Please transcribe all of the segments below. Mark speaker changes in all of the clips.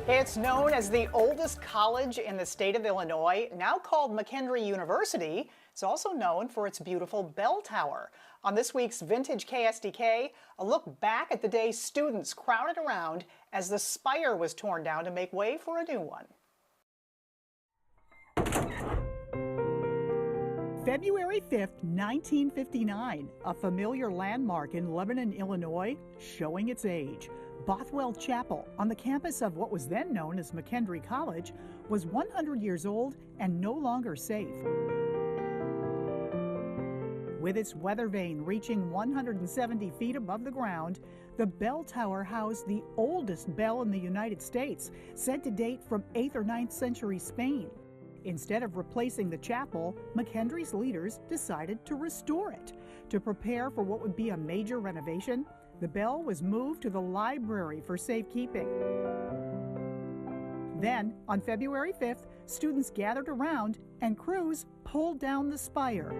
Speaker 1: It's known as the oldest college in the state of Illinois, now called McKendree University. It's also known for its beautiful bell tower. On this week's Vintage KSDK, a look back at the day students crowded around as the spire was torn down to make way for a new one. February 5th, 1959, a familiar landmark in Lebanon, Illinois, showing its age. Bothwell Chapel, on the campus of what was then known as McKendree College, was 100 years old and no longer safe. With its weathervane reaching 170 feet above the ground, the bell tower housed the oldest bell in the United States, said to date from 8th or 9th century Spain. Instead of replacing the chapel, McKendree's leaders decided to restore it. To prepare for what would be a major renovation, the bell was moved to the library for safekeeping. Then, on February 5th, students gathered around and crews pulled down the spire.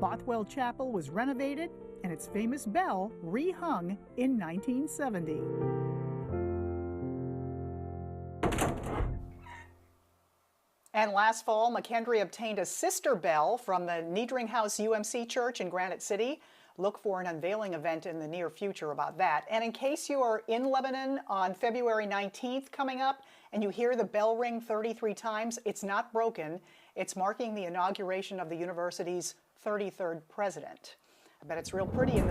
Speaker 1: Bothwell Chapel was renovated and its famous bell rehung in 1970. And last fall, McKendree obtained a sister bell from the Niedringhaus UMC Church in Granite City. Look for an unveiling event in the near future about that. And in case you are in Lebanon on February 19th coming up and you hear the bell ring 33 times, it's not broken. It's marking the inauguration of the university's 33rd president. I bet it's real pretty in this